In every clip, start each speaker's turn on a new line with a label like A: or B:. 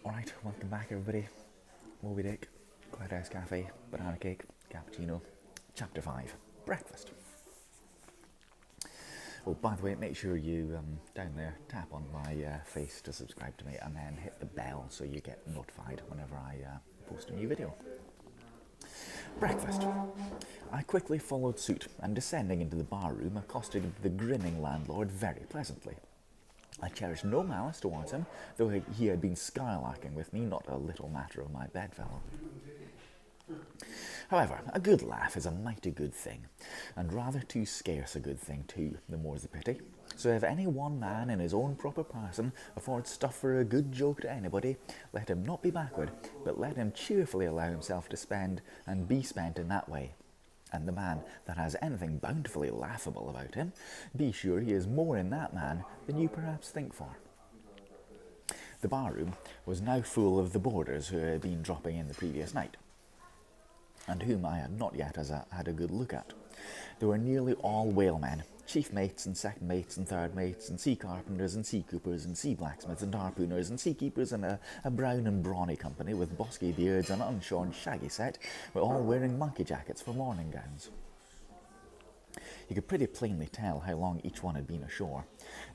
A: Alright, welcome back everybody. Moby Dick, Cloudhouse Cafe, banana cake, cappuccino, chapter 5, breakfast. Oh, by the way, make sure you, down there, tap on my face to subscribe to me and then hit the bell so you get notified whenever I post a new video. Breakfast. I quickly followed suit and descending into the bar room accosted the grinning landlord very pleasantly. I cherished no malice towards him, though he had been skylarking with me not a little matter of my bedfellow. However, a good laugh is a mighty good thing, and rather too scarce a good thing too, the more's the pity. So if any one man in his own proper person affords stuff for a good joke to anybody, let him not be backward, but let him cheerfully allow himself to spend and be spent in that way. And the man that has anything bountifully laughable about him, be sure he is more in that man than you perhaps think for. The bar-room was now full of the boarders who had been dropping in the previous night, and whom I had not yet had a good look at. They were nearly all whalemen, chief mates and second mates and third mates, and sea carpenters and sea coopers and sea blacksmiths and harpooners and sea keepers, and a brown and brawny company with bosky beards and unshorn shaggy set were all wearing monkey jackets for morning gowns. You could pretty plainly tell how long each one had been ashore.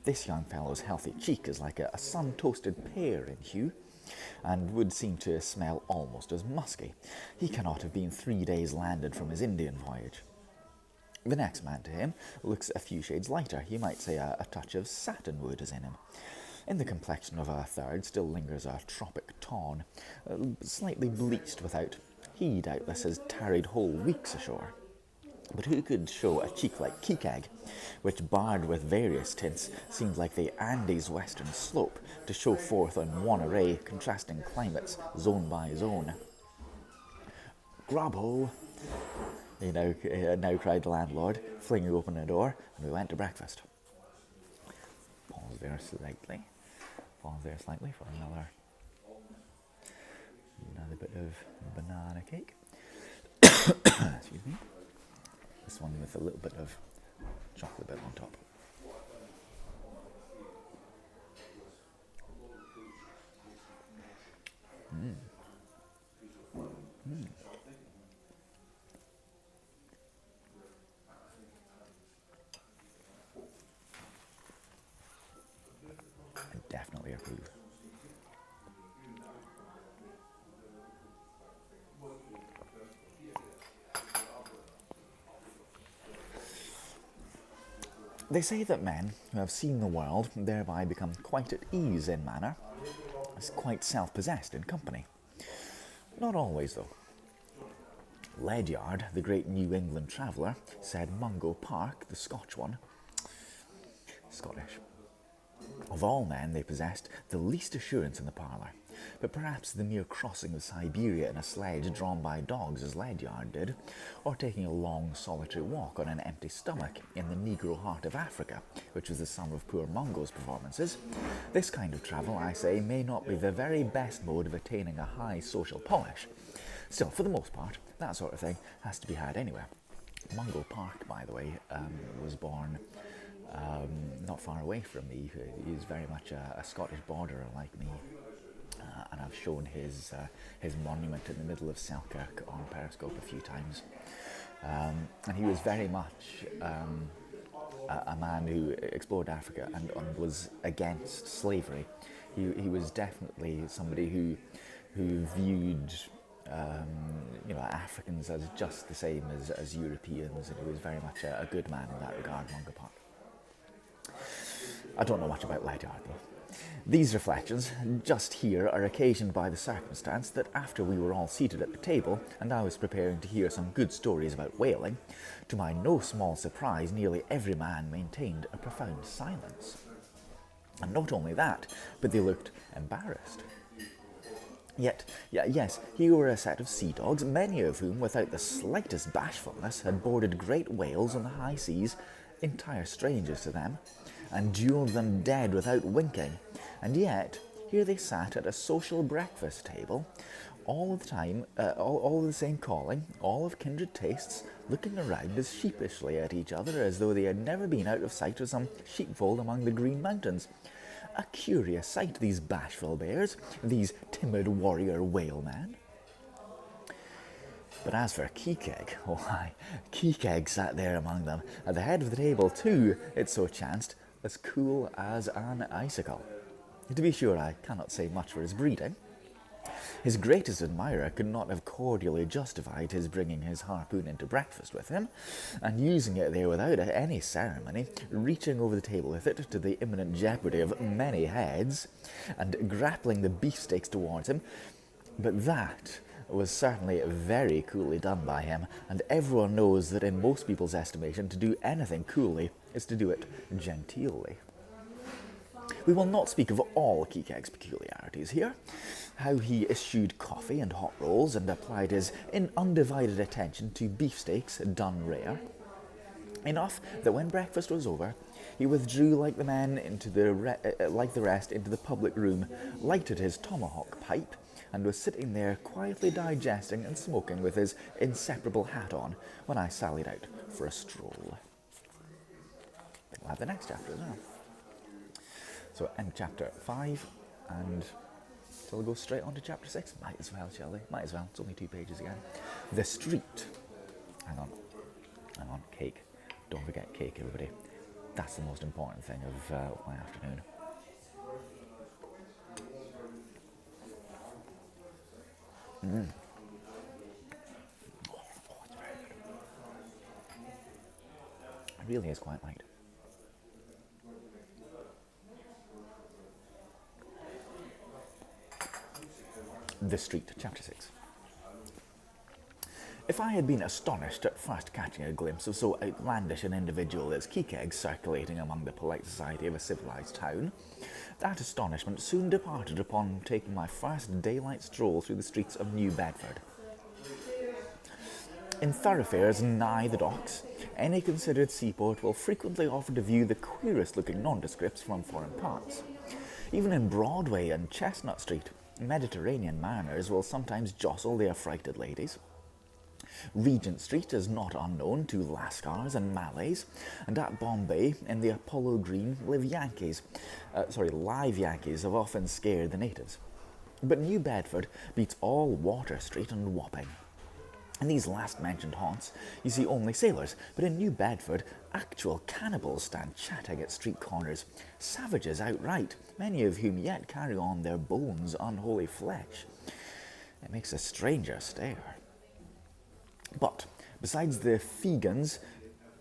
A: This young fellow's healthy cheek is like a sun-toasted pear in hue, and would seem to smell almost as musky. He cannot have been 3 days landed from his Indian voyage. The next man to him looks a few shades lighter. You might say a touch of satinwood is in him. In the complexion of a third still lingers a tropic tawn, slightly bleached without. He doubtless has tarried whole weeks ashore. But who could show a cheek like Queequeg, which, barred with various tints, seemed like the Andes' western slope, to show forth on one array contrasting climates, zone by zone? "Grub-ho!" he now cried the landlord, flinging open a door, and we went to breakfast. Pause there slightly for another bit of banana cake. Excuse me. This one with a little bit of chocolate bit on top. I definitely approve. They say that men who have seen the world thereby become quite at ease in manner, quite self-possessed in company. Not always, though. Ledyard, the great New England traveller, said Mungo Park, the Scotch one, Scottish. Of all men they possessed the least assurance in the parlour, but perhaps the mere crossing of Siberia in a sledge drawn by dogs as Ledyard did, or taking a long solitary walk on an empty stomach in the Negro heart of Africa, which was the sum of poor Mungo's performances. This kind of travel, I say, may not be the very best mode of attaining a high social polish. Still, for the most part, that sort of thing has to be had anywhere. Mungo Park, by the way, was born not far away from me. He's very much a Scottish borderer like me, and I've shown his monument in the middle of Selkirk on Periscope a few times. And he was very much a man who explored Africa and was against slavery. He was definitely somebody who viewed Africans as just the same as Europeans, and he was very much a good man in that regard, Mungo Park. I don't know much about Ledyard, though. These reflections, just here, are occasioned by the circumstance that after we were all seated at the table, and I was preparing to hear some good stories about whaling, to my no small surprise, nearly every man maintained a profound silence. And not only that, but they looked embarrassed. Yes, here were a set of sea dogs, many of whom, without the slightest bashfulness, had boarded great whales on the high seas, entire strangers to them, and duelled them dead without winking. And yet, here they sat at a social breakfast table, all of the time, all of the same calling, all of kindred tastes, looking around as sheepishly at each other as though they had never been out of sight of some sheepfold among the Green Mountains. a curious sight, these bashful bears, these timid warrior whalemen. But as for Queequeg, why, Queequeg sat there among them, at the head of the table too, it so chanced, as cool as an icicle. To be sure, I cannot say much for his breeding. His greatest admirer could not have cordially justified his bringing his harpoon into breakfast with him, and using it there without any ceremony, reaching over the table with it to the imminent jeopardy of many heads, and grappling the beefsteaks towards him. But that was certainly very coolly done by him, and everyone knows that in most people's estimation, to do anything coolly is to do it genteelly. We will not speak of all Queequeg's peculiarities here, how he eschewed coffee and hot rolls and applied his undivided attention to beefsteaks done rare. Enough that when breakfast was over, he withdrew like the rest into the public room, lighted his tomahawk pipe, and was sitting there quietly digesting and smoking with his inseparable hat on when I sallied out for a stroll. We'll have the next chapter as well. So end chapter 5, and so we'll go straight on to chapter 6. Might as well, shall we? Might as well. It's only 2 pages again. The street. Hang on, cake. Don't forget cake, everybody. That's the most important thing of my afternoon. Oh, it's very good. It really is quite light. The Street, Chapter 6. If I had been astonished at first catching a glimpse of so outlandish an individual as Queequeg circulating among the polite society of a civilized town, that astonishment soon departed upon taking my first daylight stroll through the streets of New Bedford. In thoroughfares nigh the docks, any considered seaport will frequently offer to view the queerest-looking nondescripts from foreign parts. Even in Broadway and Chestnut Street, Mediterranean mariners will sometimes jostle the affrighted ladies. Regent Street is not unknown to Lascars and Malays, and at Bombay, in the Apollo Green, live live Yankees have often scared the natives. But New Bedford beats all Water Street and Wapping. In these last-mentioned haunts, you see only sailors, but in New Bedford, actual cannibals stand chatting at street corners, savages outright, many of whom yet carry on their bones unholy flesh. It makes a stranger stare. But besides the Fegans,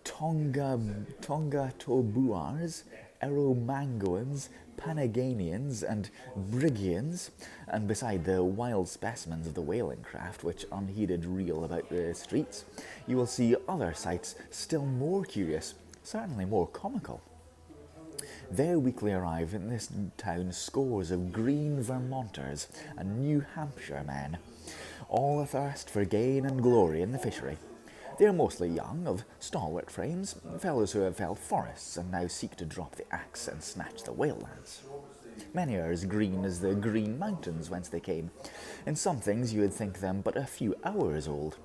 A: Tongatobuars, Eromangoans, Panaganians and Brigians, and beside the wild specimens of the whaling craft which unheeded reel about the streets, you will see other sights still more curious, certainly more comical. There weekly arrive in this town scores of green Vermonters and New Hampshire men, all athirst for gain and glory in the fishery. They are mostly young, of stalwart frames, fellows who have felled forests and now seek to drop the axe and snatch the whale lands. Many are as green as the green mountains whence they came. In some things you would think them but a few hours old.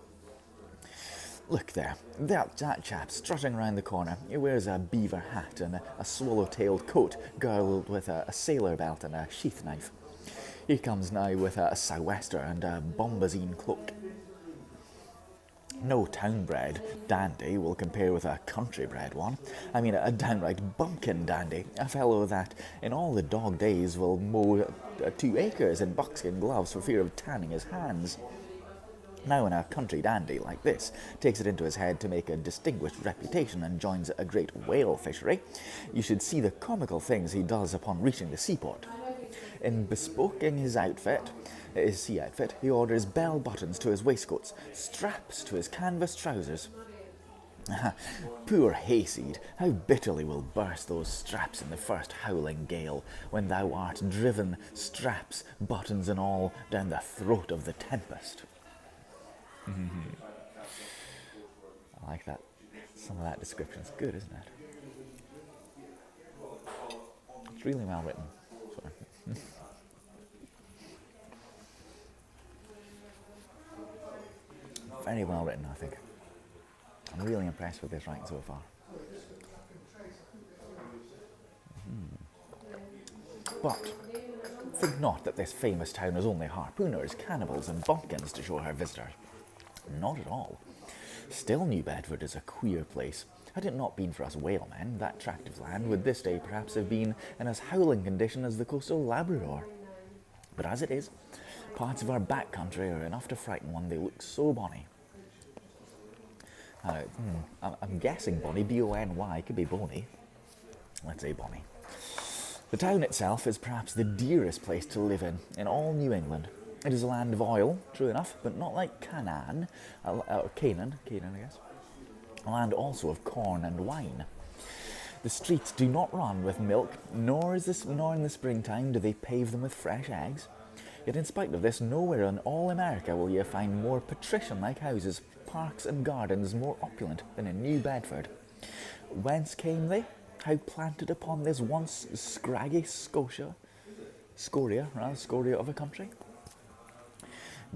A: Look there, that chap strutting round the corner. He wears a beaver hat and a swallow-tailed coat girdled with a sailor belt and a sheath knife. He comes now with a sou'wester and a bombazine cloak. No town-bred dandy will compare with a country-bred one. I mean, a downright bumpkin dandy, a fellow that, in all the dog days, will mow 2 acres in buckskin gloves for fear of tanning his hands. Now, when a country dandy like this takes it into his head to make a distinguished reputation and joins a great whale fishery, you should see the comical things he does upon reaching the seaport. In bespoking his sea outfit, he orders bell buttons to his waistcoats, straps to his canvas trousers. Poor hayseed, how bitterly will burst those straps in the first howling gale, when thou art driven, straps, buttons and all, down the throat of the tempest. I like that. Some of that description is good, isn't it? It's really well written. Sorry. Very well written, I think. I'm really impressed with this writing so far. But think not that this famous town has only harpooners, cannibals, and bumpkins to show her visitors. Not at all. Still, New Bedford is a queer place. Had it not been for us whalemen, that tract of land would this day perhaps have been in as howling condition as the coastal Labrador. But as it is, parts of our back country are enough to frighten one, they look so bonny. I'm guessing bonny, B-O-N-Y, could be bony. Let's say bonny. The town itself is perhaps the dearest place to live in all New England. It is a land of oil, true enough, but not like Canaan, or Canaan, I guess. A land also of corn and wine. The streets do not run with milk, nor in the springtime do they pave them with fresh eggs. Yet in spite of this, nowhere in all America will you find more patrician-like houses, parks and gardens more opulent than in New Bedford. Whence came they? How planted upon this once scraggy scoria of a country?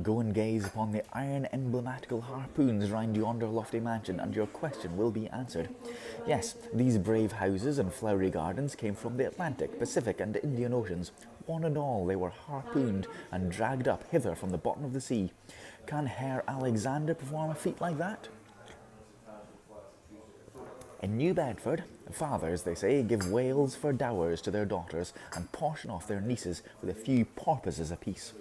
A: Go and gaze upon the iron emblematical harpoons round yonder lofty mansion, and your question will be answered. Yes, these brave houses and flowery gardens came from the Atlantic, Pacific, and Indian Oceans. One and all they were harpooned and dragged up hither from the bottom of the sea. Can Herr Alexander perform a feat like that? In New Bedford, fathers, they say, give whales for dowers to their daughters and portion off their nieces with a few porpoises apiece.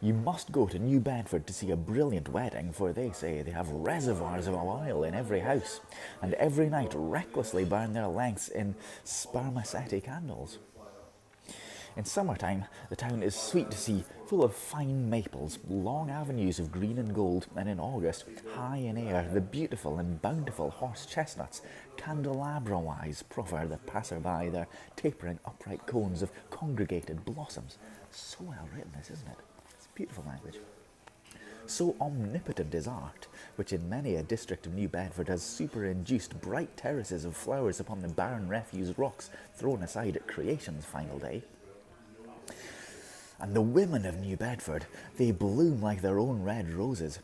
A: You must go to New Bedford to see a brilliant wedding, for they say they have reservoirs of oil in every house, and every night recklessly burn their lengths in spermaceti candles. In summertime, the town is sweet to see, full of fine maples, long avenues of green and gold, and in August, high in air, the beautiful and bountiful horse chestnuts, candelabra-wise, proffer the passer-by their tapering upright cones of congregated blossoms. So well written, this, isn't it? It's beautiful language. So omnipotent is art, which in many a district of New Bedford has superinduced bright terraces of flowers upon the barren refuse rocks thrown aside at creation's final day. And the women of New Bedford, they bloom like their own red roses.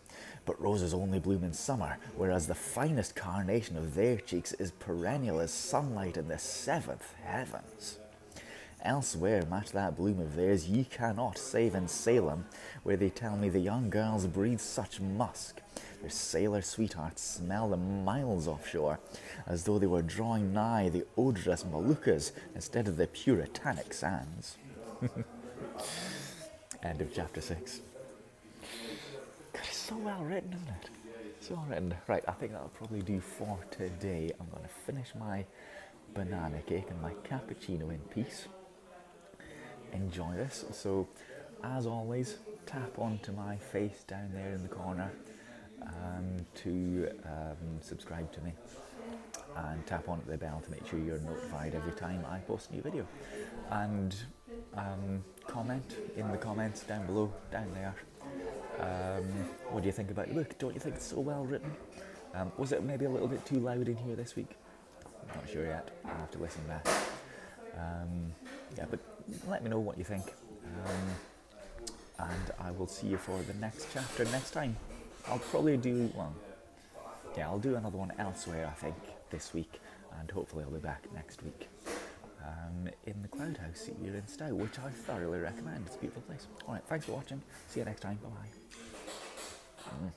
A: But roses only bloom in summer, whereas the finest carnation of their cheeks is perennial as sunlight in the seventh heavens. Elsewhere match that bloom of theirs ye cannot, save in Salem, where they tell me the young girls breathe such musk. Their sailor sweethearts smell them miles offshore, as though they were drawing nigh the odorous Moluccas instead of the puritanic sands. End of chapter 6. God, it's so well written, isn't it? So well written. Right, I think that'll probably do for today. I'm going to finish my banana cake and my cappuccino in peace. Enjoy this. So, as always, tap onto my face down there in the corner to subscribe to me, and tap on the bell to make sure you're notified every time I post a new video. And comment in the comments down below, down there. What do you think about the book? Don't you think it's so well written? Was it maybe a little bit too loud in here this week? I'm not sure yet. I'll have to listen back. Yeah, but let me know what you think. And I will see you for the next chapter next time. I'll probably do, I'll do another one elsewhere, I think, this week. And hopefully I'll be back next week. In the Cloud House here in Stow, which I thoroughly recommend. It's a beautiful place. Alright, thanks for watching. See you next time. Bye-bye.